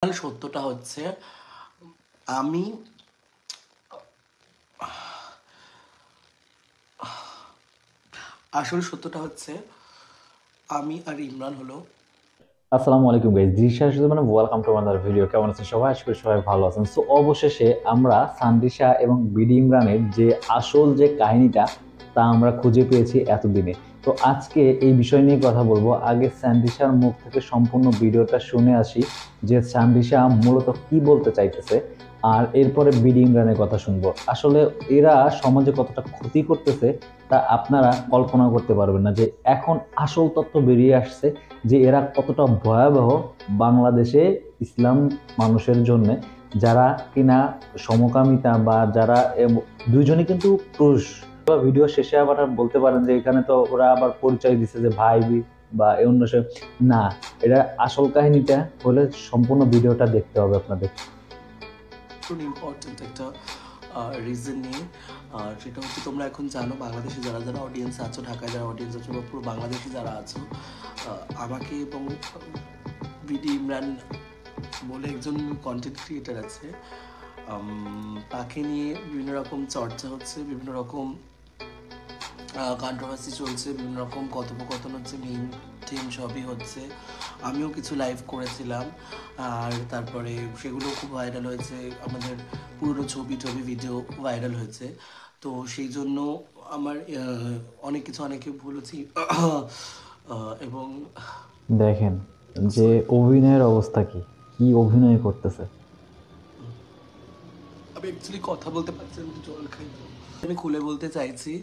সত্যটা হচ্ছে আমি আসল সত্যটা হচ্ছে আমি আর ইমরান হলো আসসালামু আলাইকুম গাইস, দিশা মানে ওয়েলকাম টু আনাদার ভিডিও। কেমন আছেন সবাই? আশা করি সবাই ভালো আছেন। সো অবশেষে আমরা সানদিশা এবং বিডি ইমরানের যে আসল যে কাহিনীটা তা আমরা খুঁজে পেয়েছি এতদিনে। তো আজকে এই বিষয় নিয়ে কথা বলবো। আগে সানদিশার মুখ থেকে সম্পূর্ণ ভিডিওটা শুনে আসি যে সানদিশা মূলত কি বলতে চাইতেছে, আর এরপরে বিডি ইমরানের কথা শুনবো। আসলে এরা সমাজে কতটা ক্ষতি করতেছে তা আপনারা কল্পনা করতে পারবেন না। যে এখন আসল তথ্য বেরিয়ে আসছে যে এরা কতটা ভয়াবহ বাংলাদেশে ইসলাম মানুষের জন্য, যারা কিনা সমকামিতা বা যারা দুইজনই কিন্তু পুরুষ। ভিডিও শেষে আবার বলতে পারেন যে এখানে তো ওরা আবার পরিচয় দিচ্ছে যে ভাই বা এ অন্য সে না। এটা আসল কাহিনীটা হলে সম্পূর্ণ ভিডিওটা দেখতে হবে আপনাদের। ইম্পর্টেন্ট একটা রিজন নিয়ে। আর সেটা হচ্ছে তোমরা এখন জানো বাংলাদেশে যারা যারা অডিয়েন্স আছো, ঢাকায় যারা অডিয়েন্স আছো বা পুরো বাংলাদেশে যারা আছো, আমাকে এবং বিডি ইমরান বলে একজন কন্টেন্ট ক্রিয়েটার আছে, তাকে নিয়ে বিভিন্ন রকম চর্চা হচ্ছে, বিভিন্ন রকম কন্ট্রোভার্সি চলছে, বিভিন্ন রকম কথোপকথন হচ্ছে, মিম টিম সবই হচ্ছে। আমিও কিছু লাইভ করেছিলাম, আর তারপরে সেগুলো খুব ভাইরাল হয়েছে, আমাদের পুরনো ছবি টবি ভিডিও ভাইরাল হয়েছে। তো সেই জন্য আমার অনেক কিছু অনেকে বলেছি এবং দেখেন যে সরি, অভিনয়ের অবস্থা কি, কি অভিনয় করতেছে। আমি অ্যাকচুয়ালি কথা বলতে পারছি না, একটু জল খাই। আমি খুলে বলতে চাইছি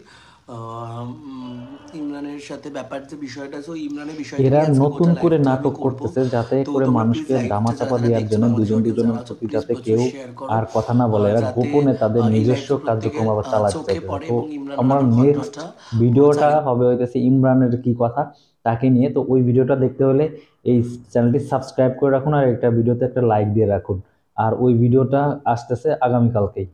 ইমরানের সাথে ব্যাপার যে বিষয়টা আছে, ওই ইমরানের বিষয়টা এরা নিয়ে আজকে নতুন গোটা করে লাইফটা আমি নাটক করব। করতেছে যাতে তো করে তোমরা প্লিজ মানুষকে লাইভটা যারা ধামাচাপা যারা দেওয়ার দেখছো, জন্য, বাংলাদেশি দুজন অডিয়েন্স যারা দুজনের আছো, প্রতি প্লিজ যাতে প্রচুর কেউ শেয়ার করো, আর কথা না বলে। এরা যাতে গোপনে তাদের এই নিজস্ব লাইভটা প্রত্যেকের কার্যক্রম আবার চালাতে চোখে চাইতেছে। পড়ে তো এবং ইমরান আমার নামক নেক্সট ভদ্রটা ভিডিওটা জানি। হবে হইতেছে ইমরানের কি কথা তাকে নিয়ে। তো ওই ভিডিওটা দেখতে হলে এই চ্যানেলটি সাবস্ক্রাইব করে রাখুন আর একটা ভিডিওতে একটা লাইক দিয়ে রাখুন। আর ওই ভিডিওটা আসতেছে আগামীকালকেই।